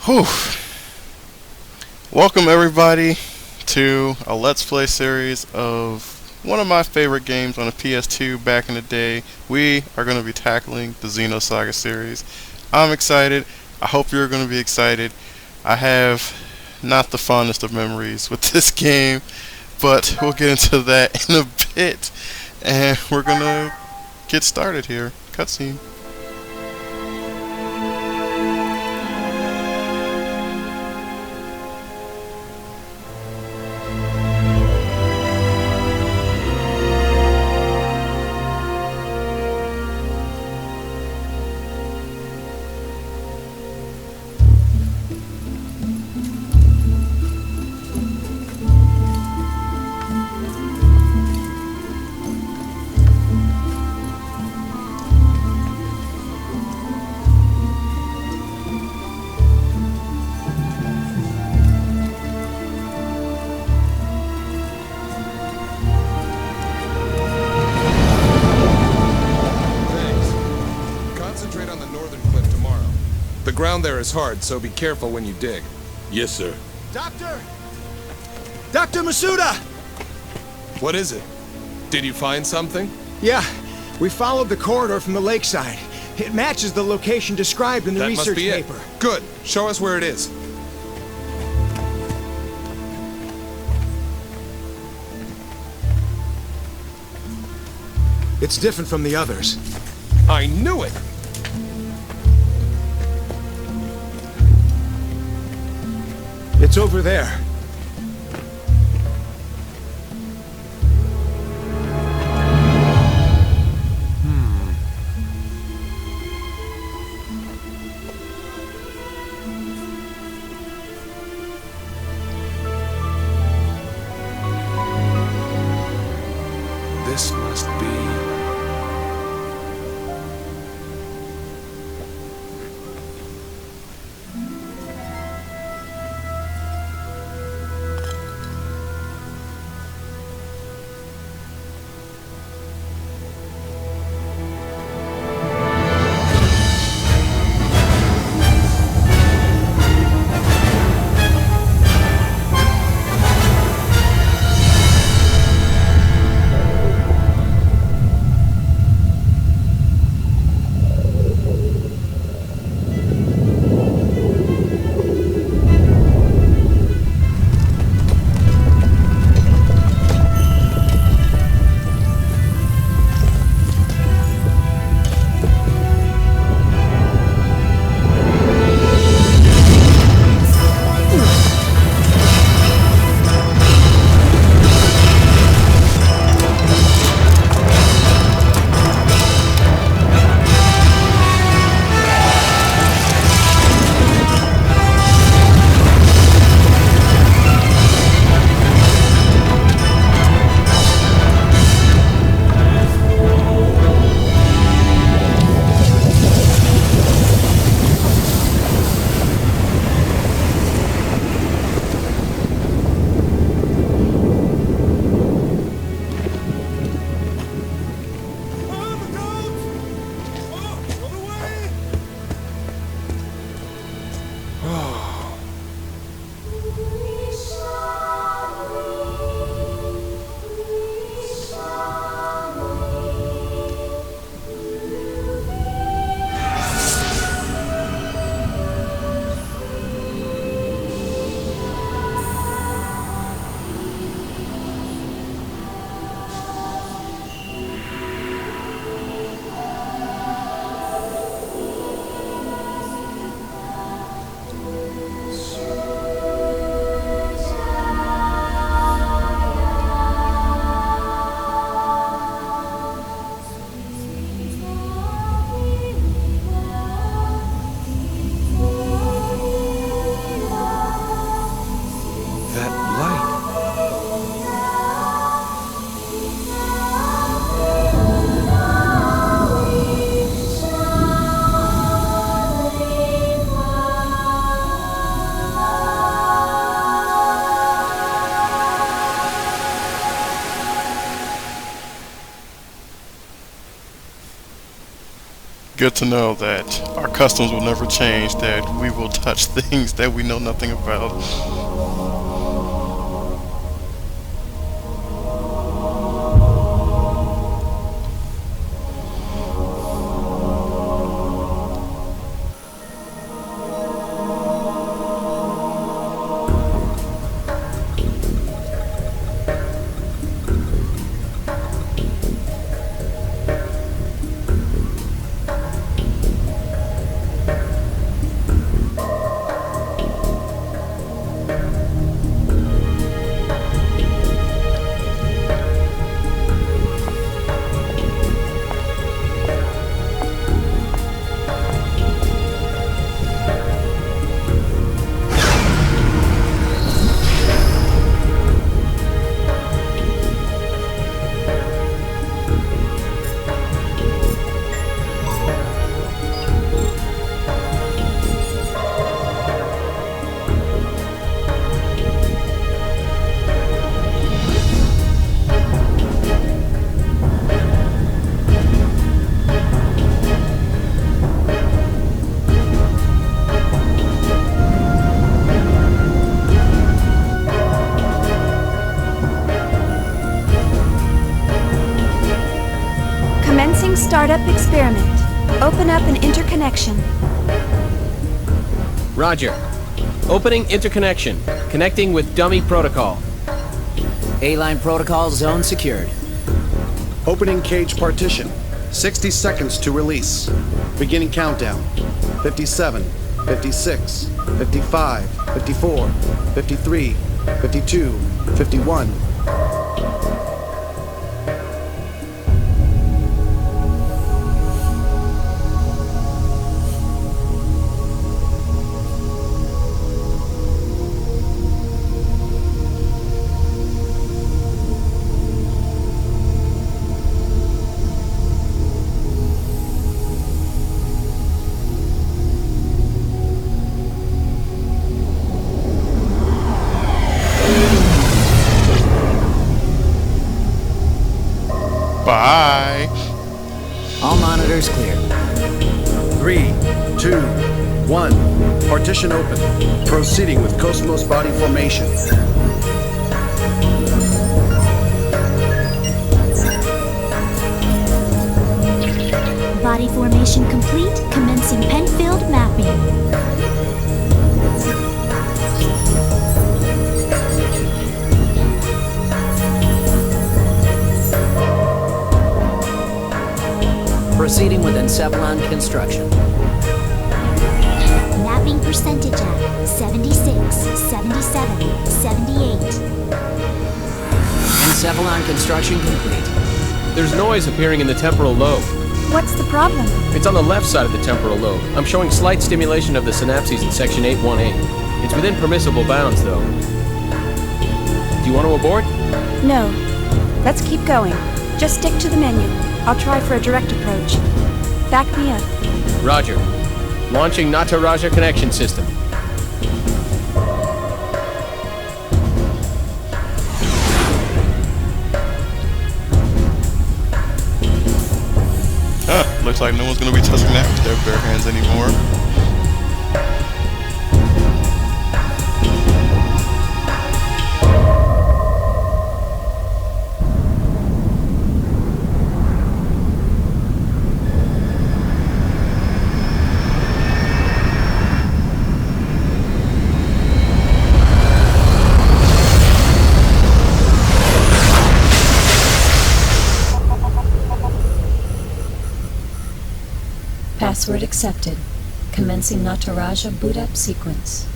Whew. Welcome everybody to a Let's Play series of one of my favorite games on the PS2 back in the day. We are going to be tackling the Xenosaga series. I'm excited. I hope you're going to be excited. I have not the fondest of memories with this game, but we'll get into that in a bit. And we're going to get started here. Cutscene. The ground there is hard, so be careful when you dig. Yes, sir. Doctor! Dr. Masuda! What is it? Did you find something? Yeah, we followed the corridor from the lakeside. It matches the location described in the That research must be paper. it. Good. Show us where it is. It's different from the others. I knew it! It's over there. This must be... good to know that our customs will never change, that we will touch things that we know nothing about. Commencing startup experiment. Open up an interconnection. Roger. Opening interconnection. Connecting with dummy protocol. A-line protocol zone secured. Opening cage partition. 60 seconds to release. Beginning countdown. 57, 56, 55, 54, 53, 52, 51. Bye. All monitors clear. 3, 2, 1. Partition open. Proceeding with Cosmos body formation. Body formation complete. Commencing Penfield mapping. Proceeding with encephalon construction. Mapping percentage at 76, 77, 78. Encephalon construction complete. There's noise appearing in the temporal lobe. What's the problem? It's on the left side of the temporal lobe. I'm showing slight stimulation of the synapses in section 818. It's within permissible bounds, though. Do you want to abort? No. Let's keep going. Just stick to the menu. I'll try for a direct approach. Back me up. Roger. Launching Nataraja connection system. Looks like no one's gonna be touching that with their bare hands anymore. Password accepted. Commencing Nataraja boot up sequence.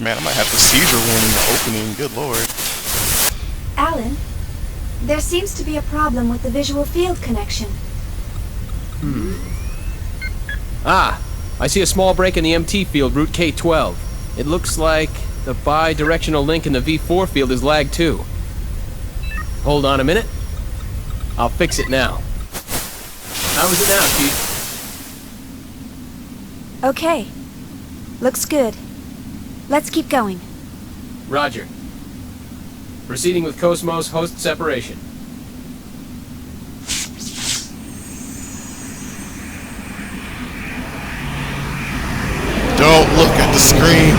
Man, I might have to seizure one in the opening. Good lord. Alan, there seems to be a problem with the visual field connection. Ah, I see a small break in the MT field, route K12. It looks like The bi-directional link in the V4 field is lagged too. Hold on a minute. I'll fix it now. How is it now, Chief? Okay. Looks good. Let's keep going. Roger. Proceeding with Cosmos host separation. Don't look at the screen.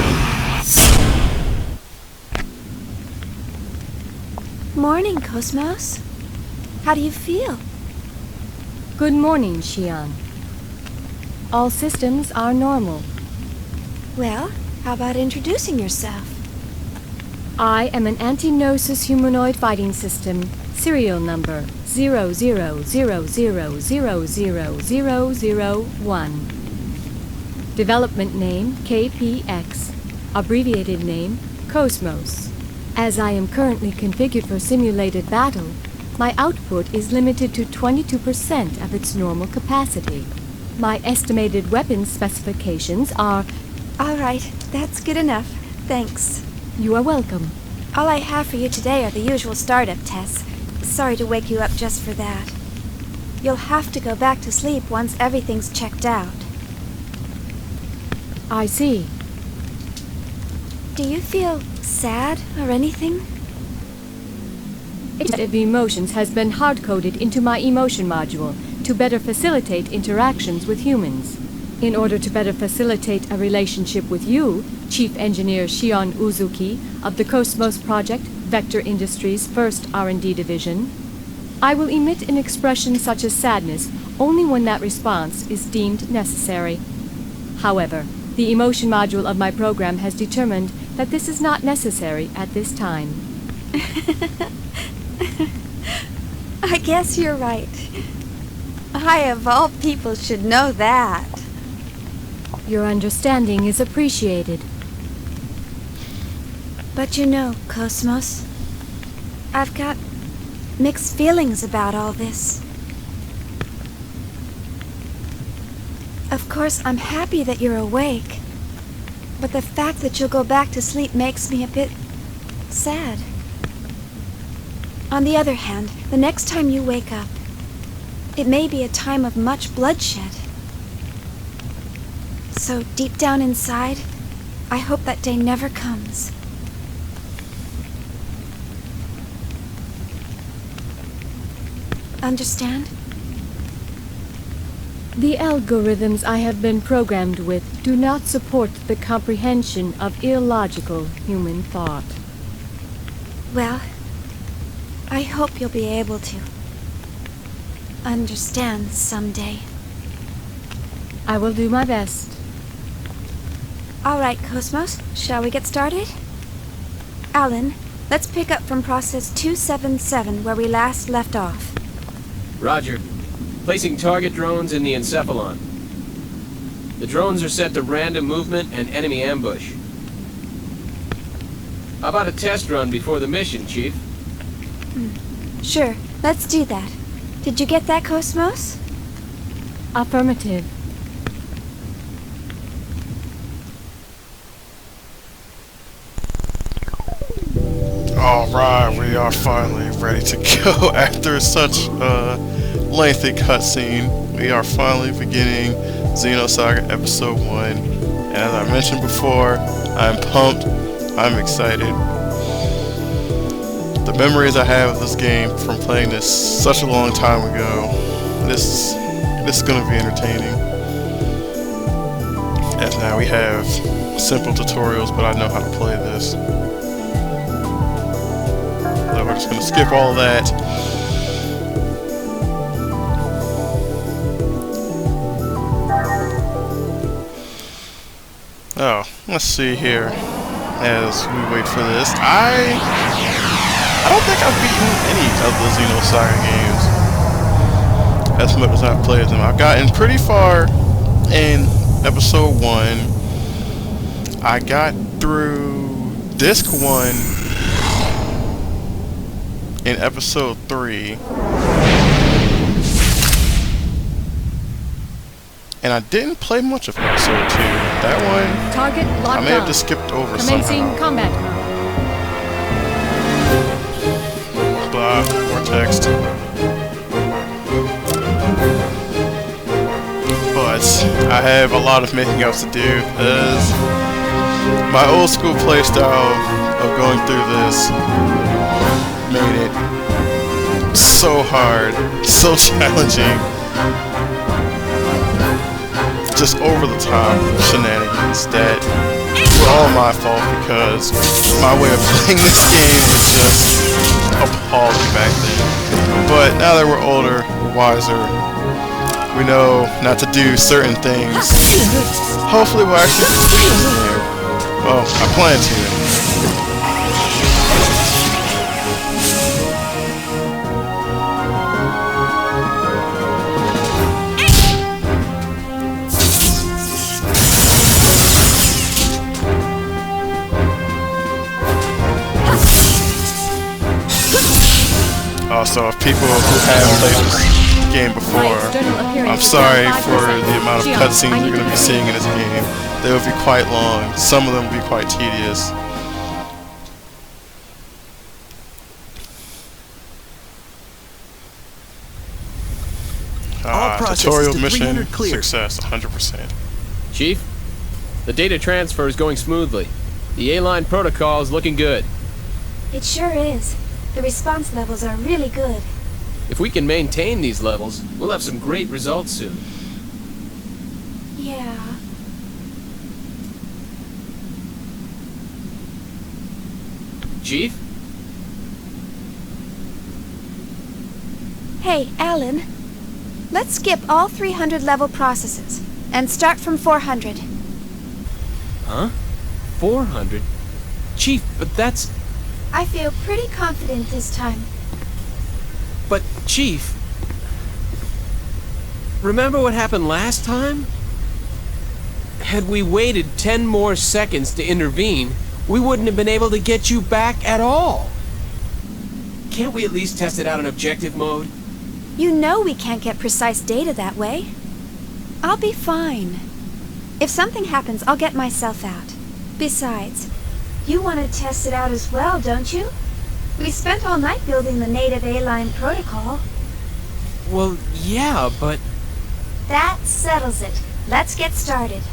Morning, Cosmos. How do you feel? Good morning, Shion. All systems are normal. Well, how about introducing yourself? I am an anti-gnosis humanoid fighting system, serial number 0000000001. Development name KPX, abbreviated name Cosmos. As I am currently configured for simulated battle, my output is limited to 22% of its normal capacity. My estimated weapons specifications are... All right, that's good enough. Thanks. You are welcome. All I have for you today are the usual startup tests. Sorry to wake you up just for that. You'll have to go back to sleep once everything's checked out. I see. Do you feel sad or anything? Of emotions has been hard-coded into my emotion module to better facilitate interactions with humans. In order to better facilitate a relationship with you, Chief Engineer Shion Uzuki of the Cosmos Project, Vector Industries' first R&D division, I will emit an expression such as sadness only when that response is deemed necessary. However, the emotion module of my program has determined that this is not necessary at this time. I guess you're right. I, of all people, should know that. Your understanding is appreciated. But you know, Cosmos, I've got mixed feelings about all this. Of course, I'm happy that you're awake, but the fact that you'll go back to sleep makes me a bit sad. On the other hand, the next time you wake up, it may be a time of much bloodshed. So deep down inside, I hope that day never comes. Understand? The algorithms I have been programmed with do not support the comprehension of illogical human thought. Well, I hope you'll be able to understand someday. I will do my best. All right, Cosmos, shall we get started? Alan, let's pick up from process 277 where we last left off. Roger. Placing target drones in the encephalon. The drones are set to random movement and enemy ambush. How about a test run before the mission, Chief? Sure, let's do that. Did you get that, Cosmos? Affirmative. Alright, we are finally ready to go after such a lengthy cutscene. We are finally beginning Xenosaga Episode 1. And as I mentioned before, I'm pumped, I'm excited. The memories I have of this game from playing this such a long time ago, this is going to be entertaining. As now we have simple tutorials, but I know how to play this. So we're just going to skip all that. Oh, let's see here as we wait for this. I don't think I've beaten any of the Xenosaga games as much as I've played them. I've gotten pretty far in Episode 1. I got through Disc 1 in Episode 3. And I didn't play much of Episode 2. That one, Target locked I may have on. just skipped over Commencing somehow. combat. Blah, more text. But I have a lot of making ups to do, as my old school playstyle of going through this made it so hard, so challenging. Just over the top shenanigans that were all my fault, because my way of playing this game was just appalling back then. But now that we're older, we're wiser, we know not to do certain things. Hopefully we'll actually complete this game. Well, I plan to. Also, if people who have played this game before, I'm sorry for the amount of cutscenes you're going to be seeing in this game. They will be quite long. Some of them will be quite tedious. Tutorial mission success, 100%. Chief, the data transfer is going smoothly. The A-line protocol is looking good. It sure is. The response levels are really good. If we can maintain these levels, we'll have some great results soon. Yeah. Chief? Hey, Alan. Let's skip all 300 level processes and start from 400. Huh? 400? Chief, but that's... I feel pretty confident this time. But, Chief... Remember what happened last time? Had we waited 10 more seconds to intervene, we wouldn't have been able to get you back at all. Can't we at least test it out in objective mode? You know we can't get precise data that way. I'll be fine. If something happens, I'll get myself out. Besides, you want to test it out as well, don't you? We spent all night building the native A-line protocol. Well, yeah, but... That settles it. Let's get started.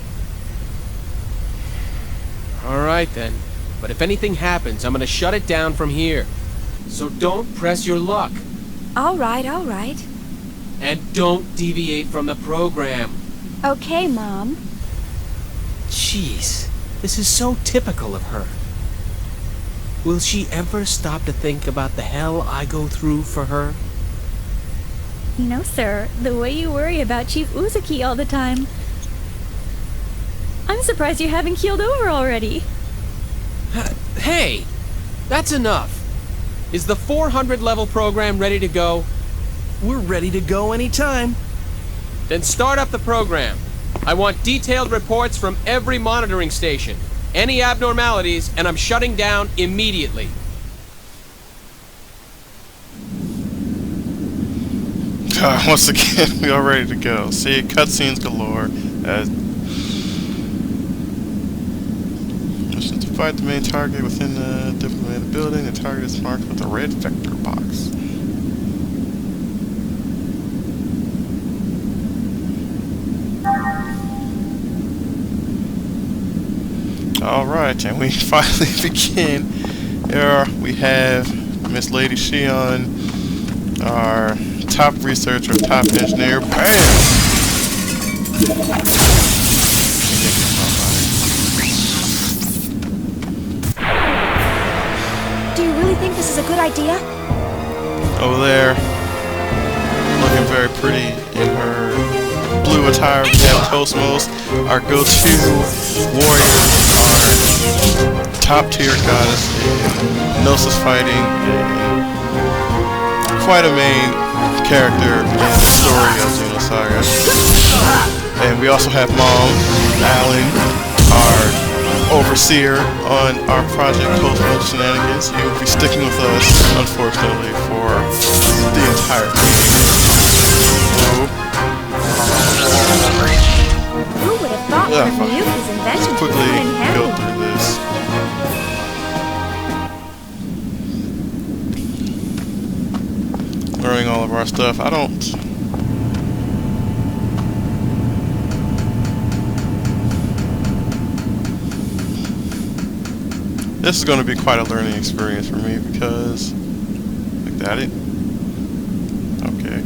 Alright then. But if anything happens, I'm gonna shut it down from here. So don't press your luck. All right, all right. And don't deviate from the program. Okay, Mom. Jeez, this is so typical of her. Will she ever stop to think about the hell I go through for her? You know, sir, the way you worry about Chief Uzuki all the time. I'm surprised you haven't keeled over already. Hey, that's enough. Is the 400 level program ready to go? We're ready to go anytime. Then start up the program. I want detailed reports from every monitoring station. Any abnormalities, and I'm shutting down immediately. Once again, we are ready to go. See, cutscenes galore. Mission to fight the main target within the diplomatic building. The target is marked with a red vector box. Alright, and we finally begin. Here we have Miss Lady Shion, our top researcher, top engineer. Bam! Do you really think this is a good idea? Over there, looking very pretty in her blue attire, we have KOS, our go-to warrior, our top-tier goddess in Gnosis fighting, and quite a main character in the story of Xenosaga. And we also have Mom, Alan, our overseer on our project KOS Shenanigans. He will be sticking with us, unfortunately, for the entire game. Who would have thought Yeah, Ryuki's invention let's would quickly come in go handy? through this. learning all of our stuff. I don't... This is going to be quite a learning experience for me because... Like that it? Okay.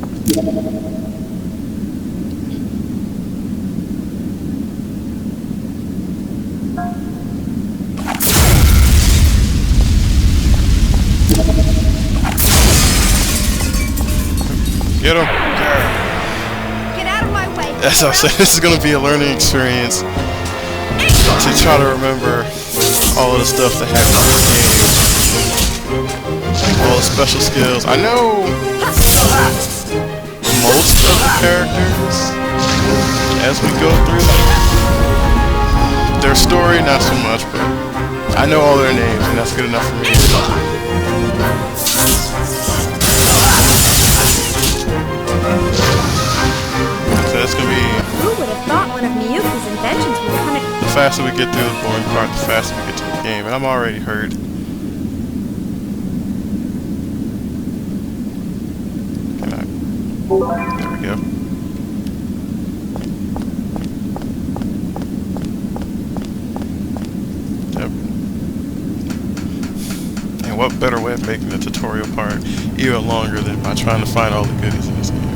Get him! Get out of my way! As I said, this is going to be a learning experience to try to remember all of the stuff that happens in the game. All the special skills. I know most of the characters as we go through them. Their story, not so much, but I know all their names, and that's good enough for me. So that's gonna be... Who would have thought one of Miyuki's inventions would come in? The faster we get through the boring part, the faster we get to the game, and I'm already hurt. Can I... There we go. Yep. And what better way of making the tutorial part even longer than by trying to find all the goodies in this game.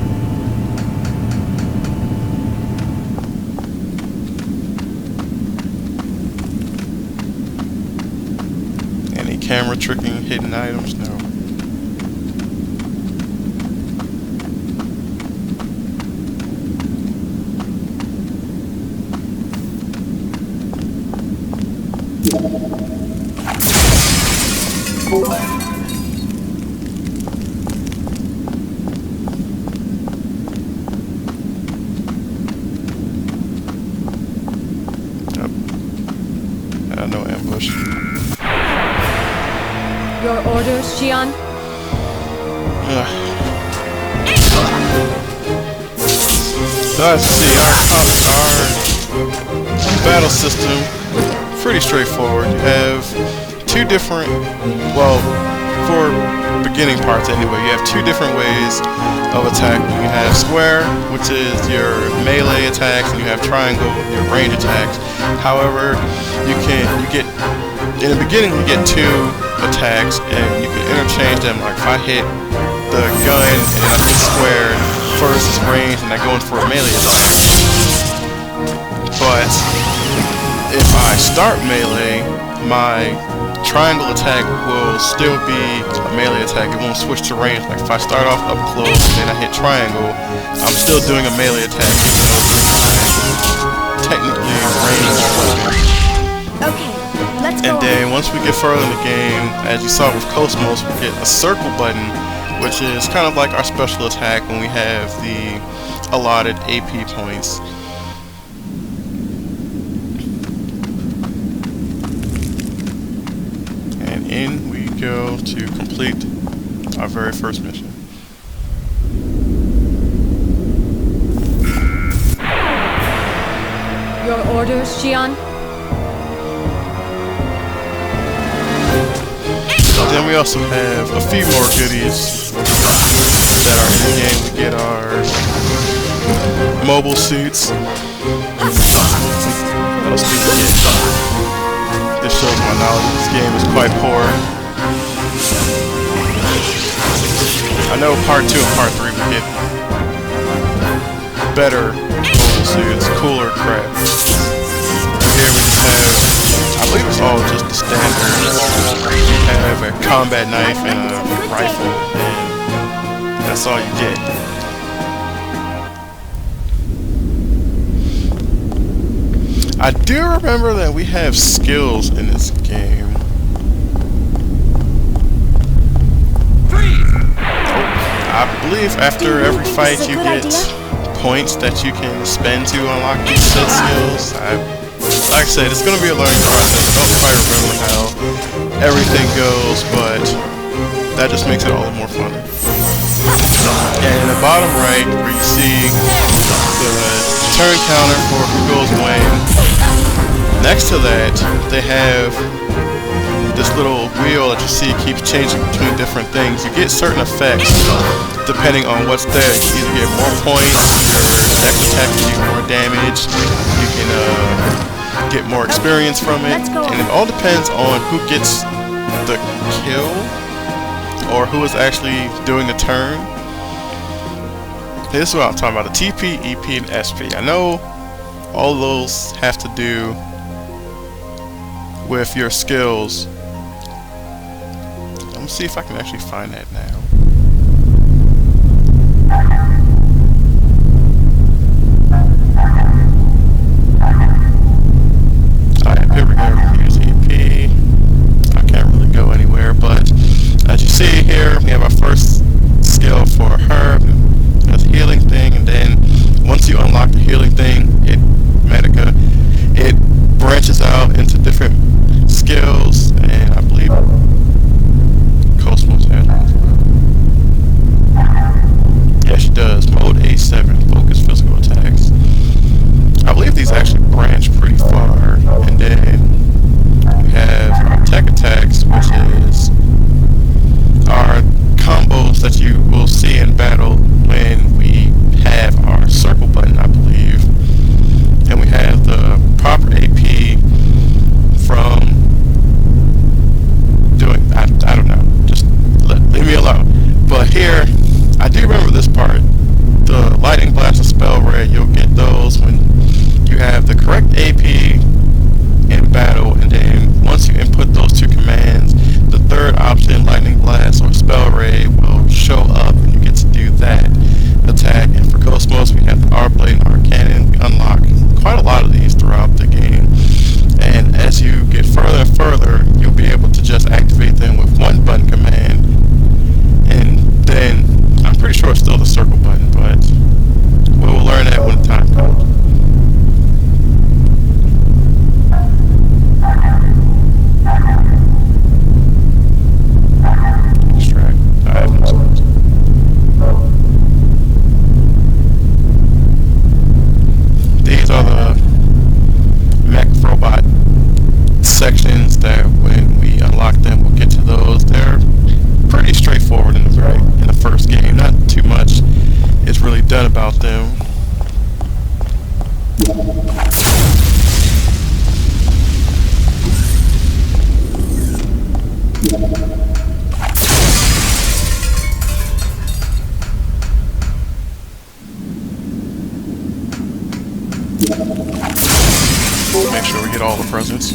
Camera tricking hidden items? No. Yep. No ambush. Your orders, Shion? Let's see, our battle system, pretty straightforward. You have two different, well, for beginning parts anyway, you have two different ways of attacking. You have square, which is your melee attacks, and you have triangle, your range attacks. However, in the beginning you get two attacks, and you can interchange them. Like if I hit the gun and then I hit square, first is range, and I go in for a melee attack. But if I start melee, my triangle attack will still be a melee attack. It won't switch to range. Like if I start off up close and then I hit triangle, I'm still doing a melee attack, even though it's technically range. Okay, let's go. And then once we get further in the game, as you saw with Cosmos, we get a circle button, which is kind of like our special attack when we have the allotted AP points. And in we go to complete our very first mission. Your orders, Shion? Then we also have a few more goodies that are in the game. We get our mobile suits. What else do we get? This shows my knowledge of this game is quite poor. I know part 2 and part 3 we get better mobile suits, cooler crap. Here we just have, I believe it's all just the standard. You have a combat knife and a rifle, and that's all you get. I do remember that we have skills in this game. I believe after every fight you get points that you can spend to unlock these set skills. Like I said, it's going to be a learning process. I don't quite remember how everything goes, but that just makes it all the more fun. And in the bottom right, where you see the turn counter for who goes when, next to that, they have this little wheel that you see keeps changing between different things. You get certain effects depending on what's there. You can either get more points, your next attack can do more damage, you can get more experience from it, and it all depends on who gets the kill or who is actually doing the turn. This is what I'm talking about, the TP, EP, and SP. I know all those have to do with your skills. Let me see if I can actually find that now. Alright, here we go. Here's EP. I can't really go anywhere, but as you see here, we have our first skill for her. There's a healing thing, and then once you unlock the healing thing, it branches out into different skills, and I believe KOS MOS has one as well. Yeah, she does. Mode A7, focus physical attacks. I believe these actually branch pretty far, and then we have our tech attacks, which is our combos that you will see in battle when we have our circle button, I believe. And we have the proper AP from doing, I don't know, just leave me alone. But here, I do remember this part. The lightning blast and spell ray, you'll get those when you have the correct AP in battle, and then once you input those two commands, the third option, lightning blast or spell ray, will show up and you get to do that attack. And for KOS MOS, we have the R blade and R cannon. We unlock quite a lot of these throughout the game, and as you get further and further, you'll be able to just activate them with one button command, and then I'm pretty sure it's still the circle button, but we'll learn that when the time comes. Extract. I have no skills. These are the mech robot sections that when we unlock them, we'll get to those. They're pretty straightforward in the first game. Not too much is really done about them. Make sure we get all the presents.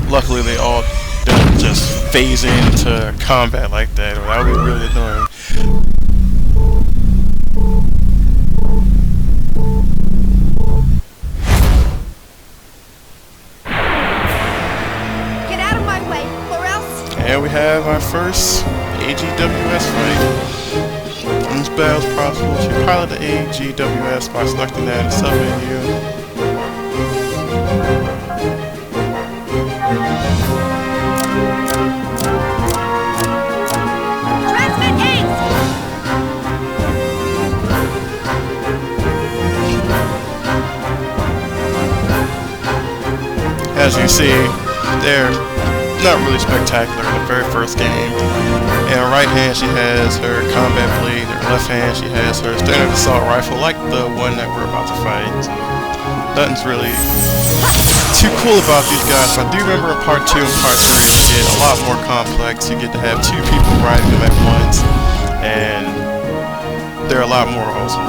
Luckily, they all don't just phase into combat like that, or that would be really annoying. Get out of my way, or else... And we have our first AGWS fight. In this battle is possible to pilot the AGWS by selecting that in the sub-menu. As you see, they're not really spectacular in the very first game. In her right hand, she has her combat blade. In her left hand, she has her standard assault rifle, like the one that we're about to fight. So, nothing's really too cool about these guys. I do remember in part 2 and part 3, they get a lot more complex. You get to have 2 people riding them at once, and they're a lot more awesome.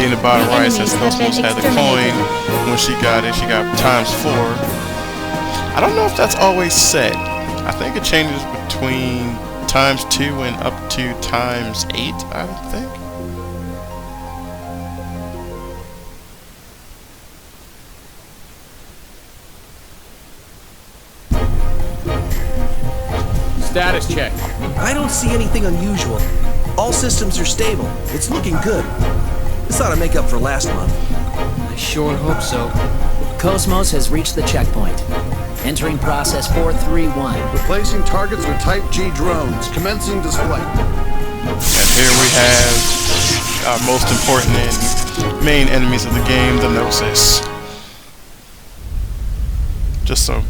see in the bottom The right, since enemies have Cosmos been had the coin, exterminated. when she got it, she got ×4. I don't know if that's always set. I think it changes between ×2 and up to ×8, I think. Status check. I don't see anything unusual. All systems are stable. It's looking good. This ought to make up for last month. I sure hope so. Cosmos has reached the checkpoint. Entering process 431. Replacing targets with Type G drones. Commencing display. And here we have our most important and main enemies of the game, the Gnosis. Just some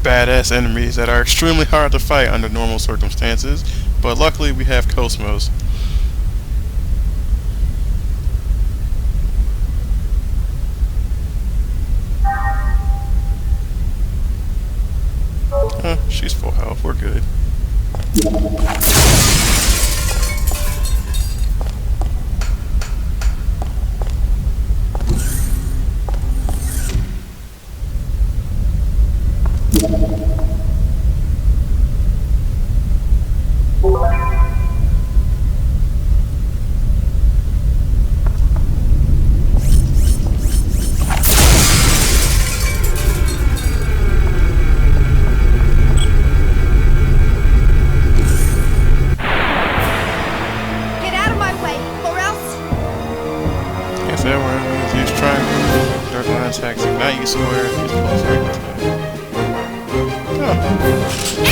badass enemies that are extremely hard to fight under normal circumstances, but luckily we have Cosmos. She's full health, we're good.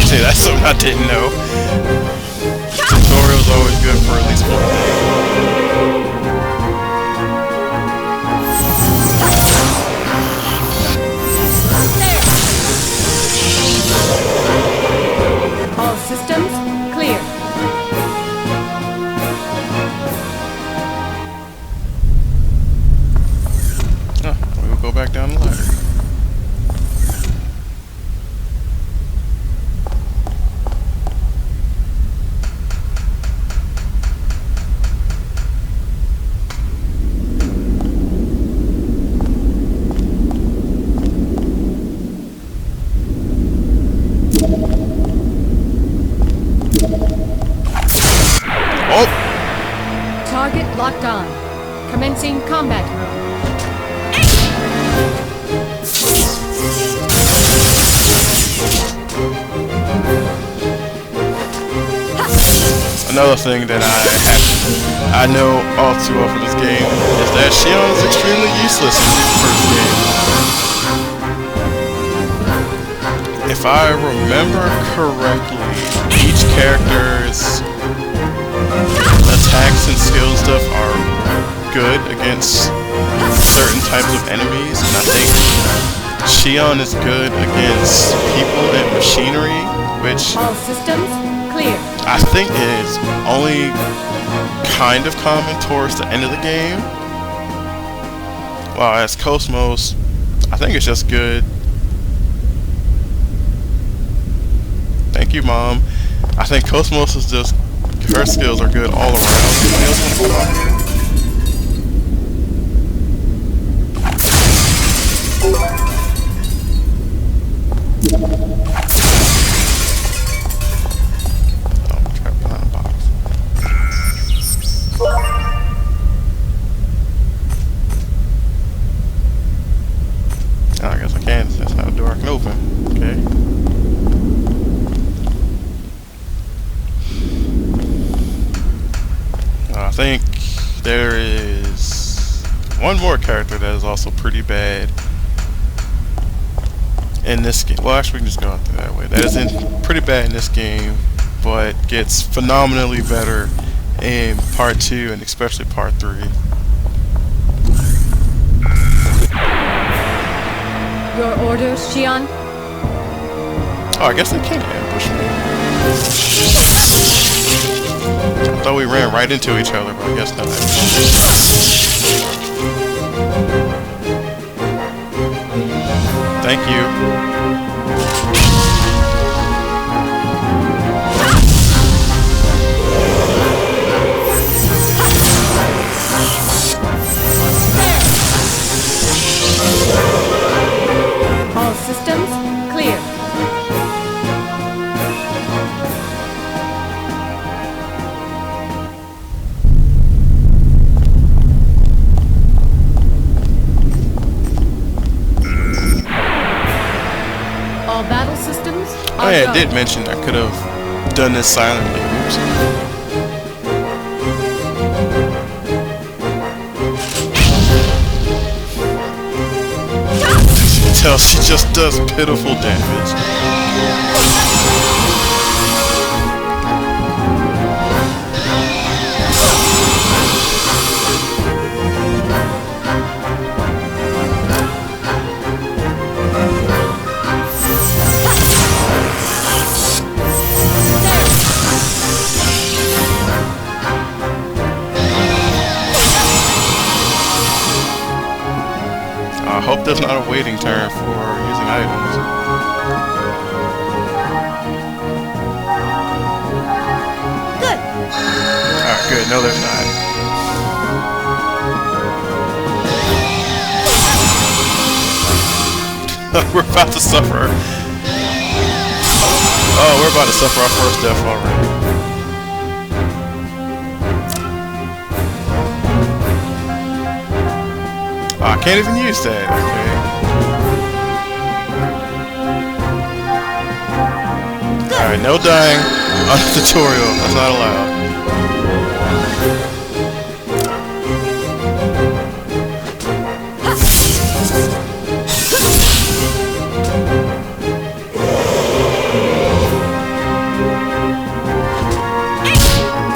See, that's something I didn't know. Tutorial's always good for at least one There. All systems clear. We will go back down the ladder. Target locked on. Commencing combat mode. Another thing that I know all too well for this game is that Shion is extremely useless in the first game. If I remember correctly, each character's attacks and skill stuff are good against certain types of enemies, and I think Shion is good against people and machinery, which All systems clear. I think is only kind of common towards the end of the game. While as Cosmos, I think it's just good. Thank you, Mom. I think Cosmos is just, her skills are good all around. Anybody else want to come on here? I guess I can. That's not a door I can open. Okay. I think there is one more character that is also pretty bad in this game. Well, actually, we can just go out there that way. That is pretty bad in this game, but gets phenomenally better in Part 2 and especially Part 3. Your orders, Shion? Oh, I guess they can ambush me. I thought we ran right into each other, but I guess not. Thank you. Oh yeah, I did mention I could have done this silently. Oops. Tell she just does pitiful damage. I hope there's not a waiting turn for using items. Good. Alright, good. No, there's not. We're about to suffer. Oh, we're about to suffer our first death already. Oh, I can't even use that. Okay. Alright, no dying on the tutorial. That's not allowed.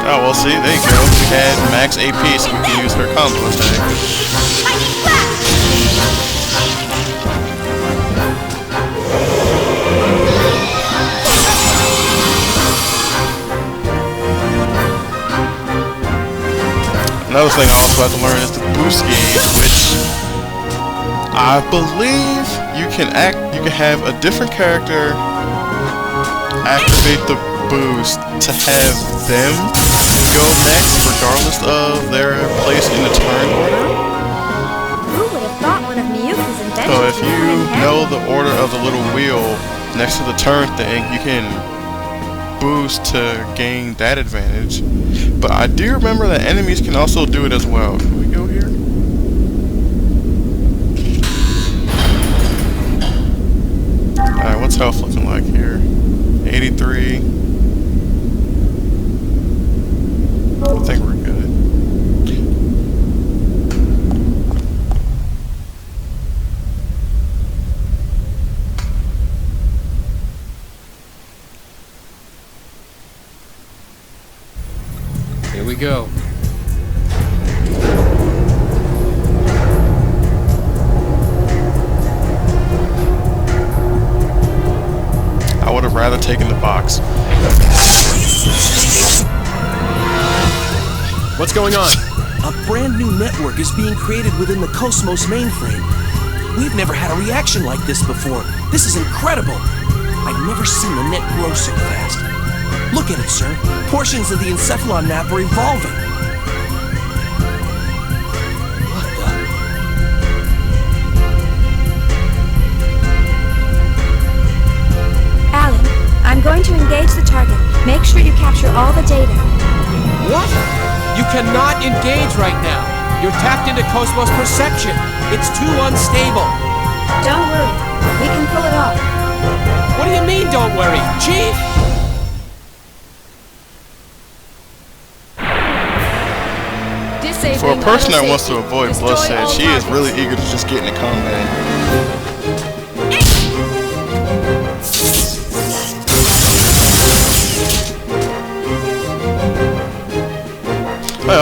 Oh, well, see, there you go. We had max AP, so we can use her combo attack. Another thing I also have to learn is the boost gauge, which I believe you can have a different character activate the boost to have them go next regardless of their place in the turn order. Who would have thought one of Miyuki's inventions So if would you come in handy? know the order of the little wheel next to the turn thing, you can boost to gain that advantage. But I do remember that enemies can also do it as well. Can we go here? Alright, what's health looking like here? 83. I think we're good. Here we go. I would have rather taken the box. What's going on? A brand new network is being created within the Cosmos mainframe. We've never had a reaction like this before. This is incredible. I've never seen the net grow so fast. Look at it, sir. Portions of the encephalon map are evolving. What the? Alan, I'm going to engage the target. Make sure you capture all the data. What? You cannot engage right now. You're tapped into Cosmos perception. It's too unstable. Don't worry. We can pull it off. What do you mean, don't worry? Chief? For a person that wants to avoid bloodshed, she is really eager to just get into combat.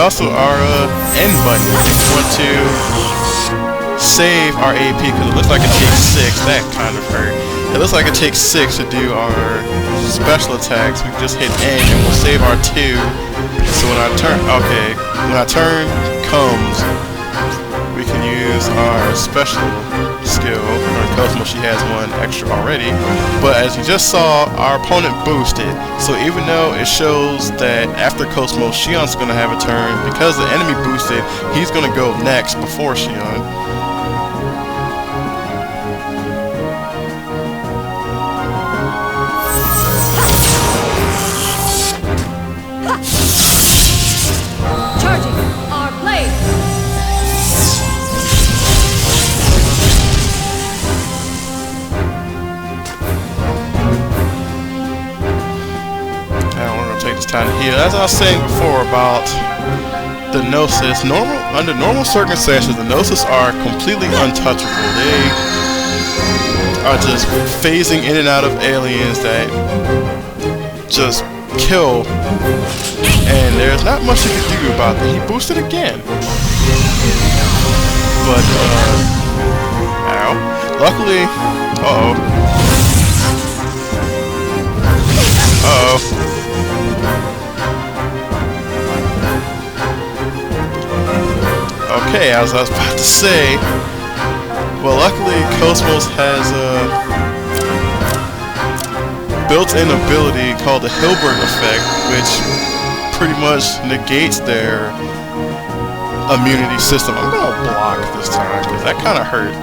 Also, our N button, if we want to save our AP, because it looks like it takes 6, that kind of hurt. It looks like it takes 6 to do our special attacks. We can just hit N and we'll save our 2. So when our turn comes, we can use our special skill. On Cosmos, she has one extra already. But as you just saw, our opponent boosted. So even though it shows that after Cosmos, Shion's going to have a turn, because the enemy boosted, he's going to go next before Shion. Charging our blade. take this time to heal. As I was saying before about the Gnosis, under normal circumstances, the Gnosis are completely untouchable. They are just phasing in and out of aliens that just kill, and there's not much you can do about that. He boosted again, but ow. Luckily, okay, as I was about to say, well, luckily Cosmos has a built-in ability called the Hilbert effect, which pretty much negates their immunity system. I'm gonna block this time because that kind of hurt.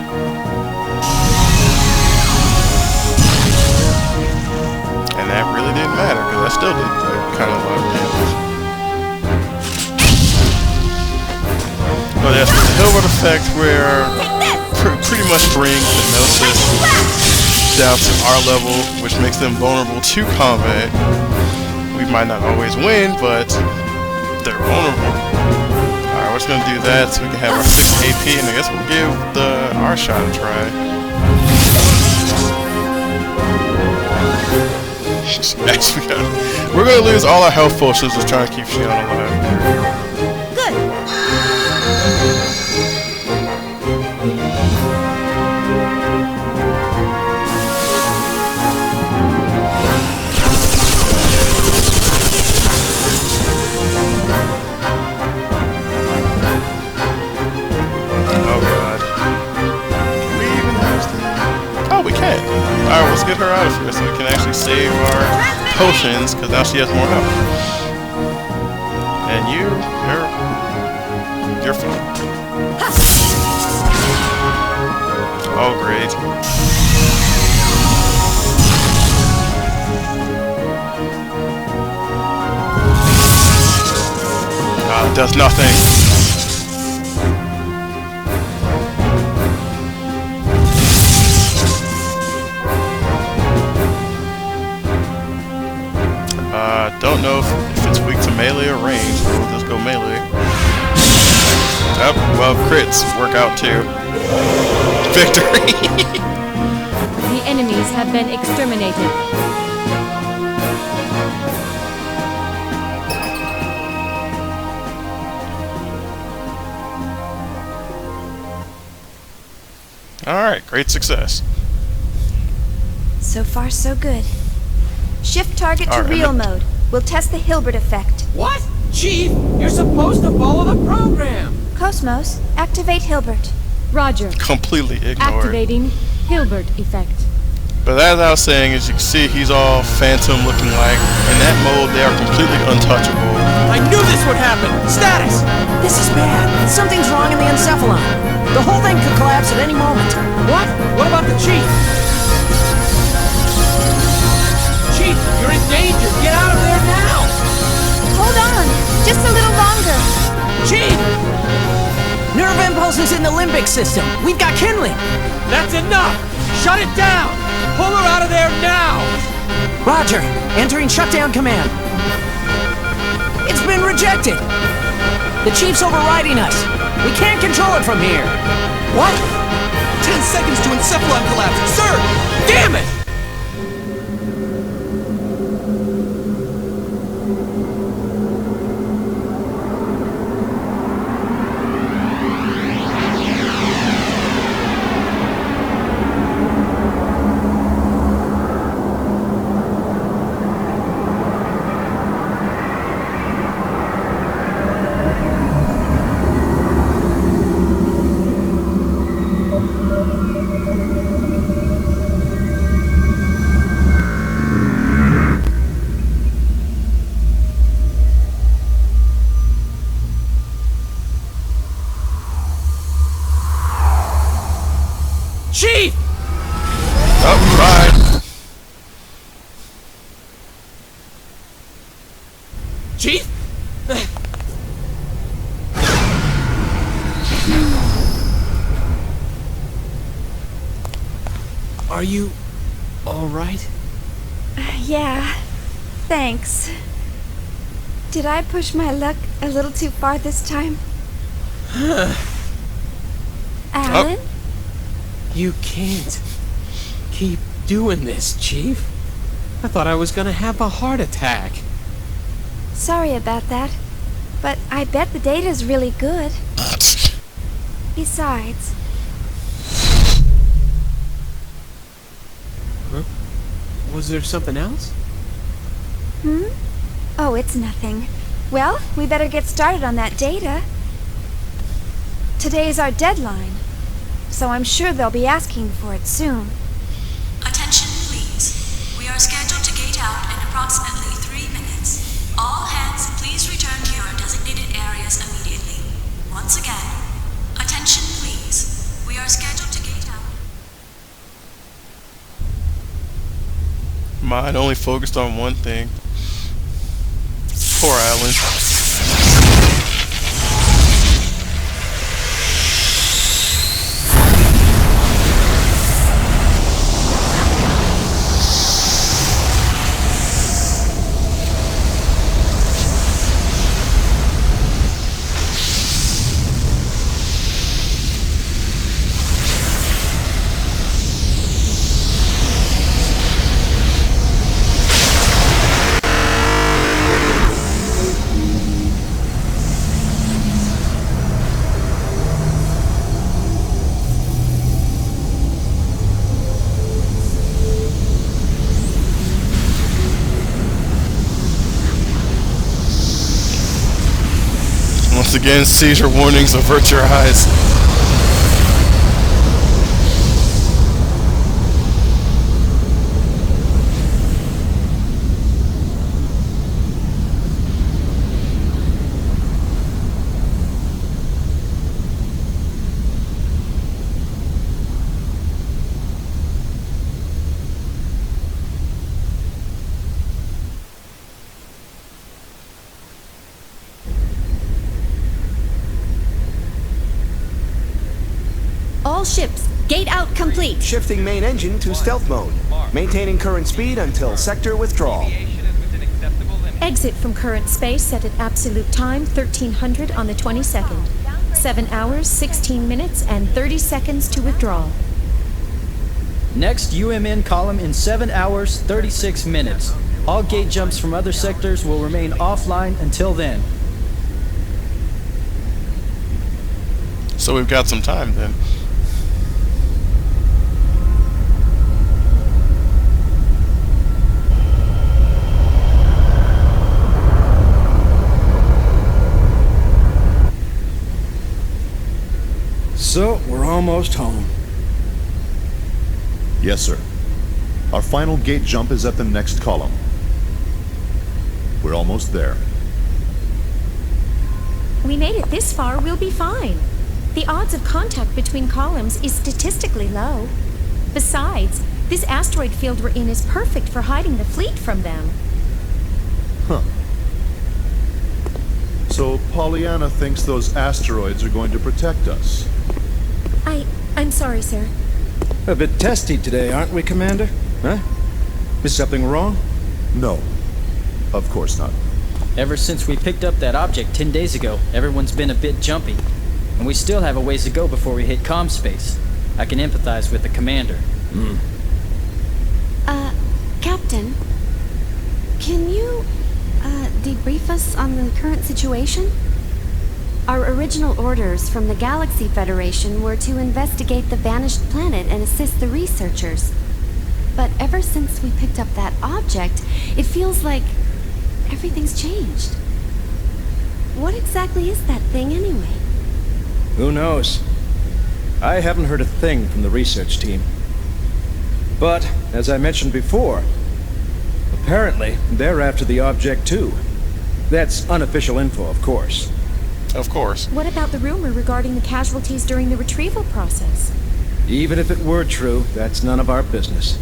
And that really didn't matter because I still did kind of a lot of damage. But there's the Hilbert effect where pretty much brings the Gnosis down to our level, which makes them vulnerable to combat. We might not always win, but they're vulnerable. Alright, we're just gonna do that so we can have our 6 AP, and I guess we'll give our shot a try. Actually, we're gonna lose all our health potions just trying to keep Shion alive. Alright, let's get her out of here so we can actually save our potions, because now she has more health. And you're fine. Oh, great. It does nothing. Don't know if it's weak to melee or range, so we'll just go melee. Well, crits work out too. Victory! The enemies have been exterminated. Alright, great success. So far, so good. Shift target to real mode. We'll test the Hilbert effect. What? Chief, you're supposed to follow the program! Cosmos, activate Hilbert. Roger. Completely ignored. Activating Hilbert effect. But as I was saying, as you can see, he's all phantom looking like. In that mode, they are completely untouchable. I knew this would happen! Status! This is bad. Something's wrong in the encephalon. The whole thing could collapse at any moment. What? What about the Chief? Chief, you're in danger! Get out of there now! Hold on! Just a little longer! Chief! Nerve impulses in the limbic system. We've got kindling. That's enough! Shut it down! Pull her out of there now! Roger. Entering shutdown command. It's been rejected. The Chief's overriding us. We can't control it from here. What? 10 seconds to encephalon collapse. Sir! Damn it! Chief! Oh, bye. Chief? Are you all right? Yeah, thanks. Did I push my luck a little too far this time? Alan? You can't keep doing this, Chief. I thought I was gonna have a heart attack. Sorry about that, but I bet the data's really good. Besides... Huh? Was there something else? Oh, it's nothing. Well, we better get started on that data. Today's our deadline, so I'm sure they'll be asking for it soon. Attention, please. We are scheduled to gate out in approximately 3 minutes. All hands, please return to your designated areas immediately. Once again, attention, please. We are scheduled to gate out. Mine only focused on one thing. Poor Alan. Once again, seizure warnings, avert your eyes. All ships, gate out complete. Shifting main engine to stealth mode. Maintaining current speed until sector withdrawal. Exit from current space set at absolute time 1300 on the 22nd. 7 hours, 16 minutes, and 30 seconds to withdraw. Next UMN column in 7 hours, 36 minutes. All gate jumps from other sectors will remain offline until then. So we've got some time then. So, we're almost home. Yes, sir. Our final gate jump is at the next column. We're almost there. We made it this far, we'll be fine. The odds of contact between columns is statistically low. Besides, this asteroid field we're in is perfect for hiding the fleet from them. Huh. So Pollyanna thinks those asteroids are going to protect us. I'm sorry, sir. A bit testy today, aren't we, Commander? Huh? Is something wrong? No. Of course not. Ever since we picked up that object 10 days ago, everyone's been a bit jumpy. And we still have a ways to go before we hit comm space. I can empathize with the commander. Captain, can you, debrief us on the current situation? Our original orders from the Galaxy Federation were to investigate the vanished planet and assist the researchers. But ever since we picked up that object, it feels like everything's changed. What exactly is that thing anyway? Who knows? I haven't heard a thing from the research team. But, as I mentioned before, apparently they're after the object too. That's unofficial info, of course. Of course. What about the rumor regarding the casualties during the retrieval process? Even if it were true, that's none of our business.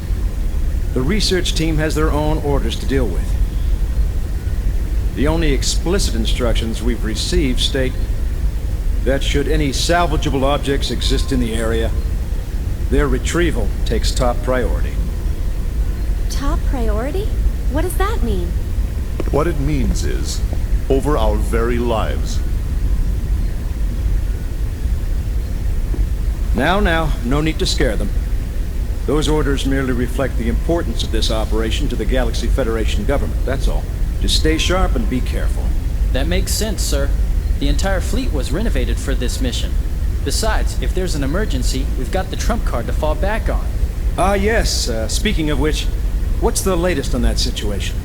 The research team has their own orders to deal with. The only explicit instructions we've received state that should any salvageable objects exist in the area, their retrieval takes top priority. Top priority? What does that mean? What it means is, over our very lives. Now, no need to scare them. Those orders merely reflect the importance of this operation to the Galaxy Federation government, that's all. Just stay sharp and be careful. That makes sense, sir. The entire fleet was renovated for this mission. Besides, if there's an emergency, we've got the trump card to fall back on. Ah, yes. Speaking of which, what's the latest on that situation?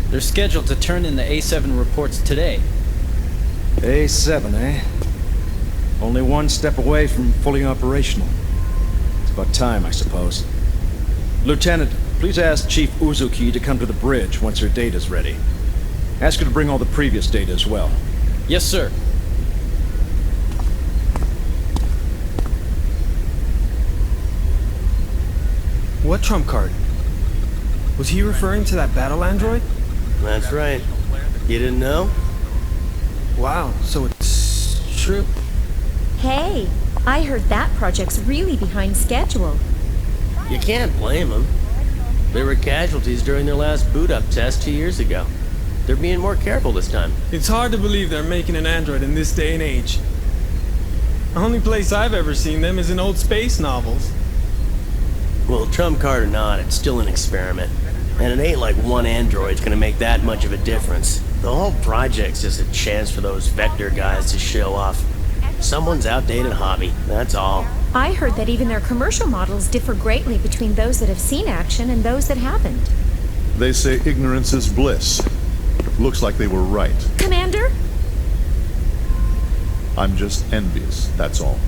They're scheduled to turn in the A7 reports today. A7, eh? Only one step away from fully operational. It's about time, I suppose. Lieutenant, please ask Chief Uzuki to come to the bridge once her data's ready. Ask her to bring all the previous data as well. Yes, sir. What trump card? Was he referring to that battle android? That's right. You didn't know? Wow, so it's true. Hey, I heard that project's really behind schedule. You can't blame them. There were casualties during their last boot-up test 2 years ago. They're being more careful this time. It's hard to believe they're making an android in this day and age. The only place I've ever seen them is in old space novels. Well, trump card or not, it's still an experiment. And it ain't like one android's gonna make that much of a difference. The whole project's just a chance for those Vector guys to show off. Someone's outdated hobby, that's all. I heard that even their commercial models differ greatly between those that have seen action and those that haven't. They say ignorance is bliss. Looks like they were right. Commander? I'm just envious, that's all.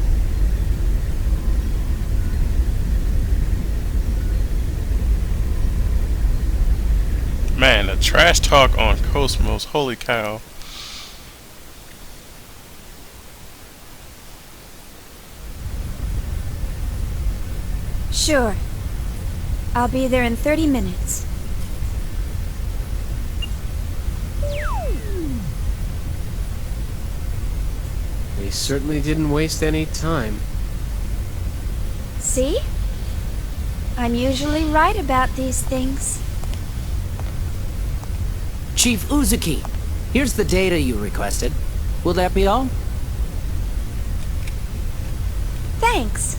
Man, the trash talk on Cosmos, holy cow. Sure. I'll be there in 30 minutes. They certainly didn't waste any time. See? I'm usually right about these things. Chief Uzuki, here's the data you requested. Will that be all? Thanks.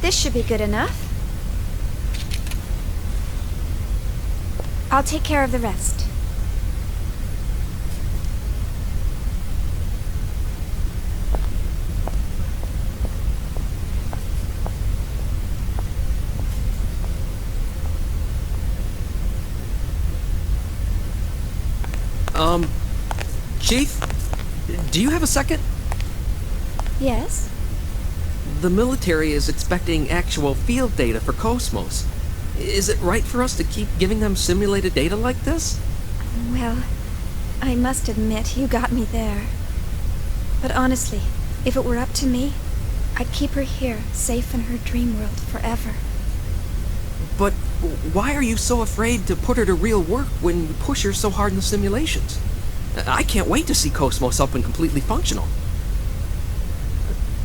This should be good enough. I'll take care of the rest. Chief? Do you have a second? Yes? The military is expecting actual field data for Cosmos. Is it right for us to keep giving them simulated data like this? Well, I must admit, you got me there. But honestly, if it were up to me, I'd keep her here, safe in her dream world forever. But why are you so afraid to put her to real work when you push her so hard in the simulations? I can't wait to see Cosmos up and completely functional.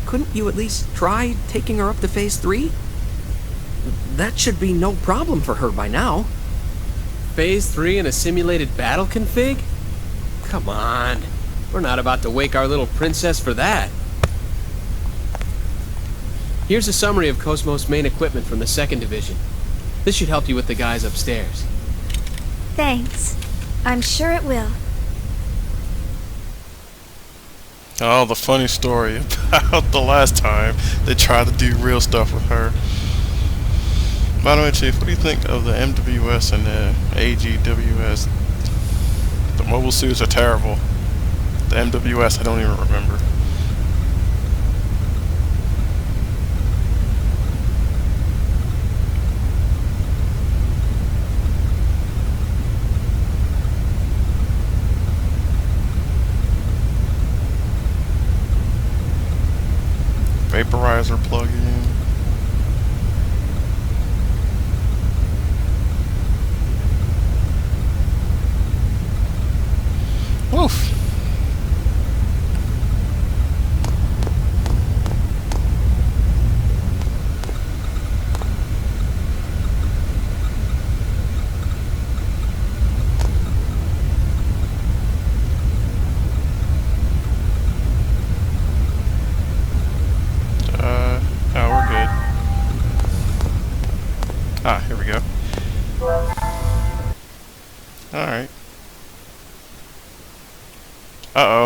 Couldn't you at least try taking her up to Phase 3? That should be no problem for her by now. Phase 3 in a simulated battle config? Come on. We're not about to wake our little princess for that. Here's a summary of Cosmos main equipment from the 2nd Division. This should help you with the guys upstairs. Thanks. I'm sure it will. Oh, the funny story about the last time they tried to do real stuff with her. By the way, Chief, what do you think of the MWS and the AGWS? The mobile suits are terrible. The MWS, I don't even remember. Vaporizer plug-in. Woof. Ah, here we go. Alright. Uh-oh.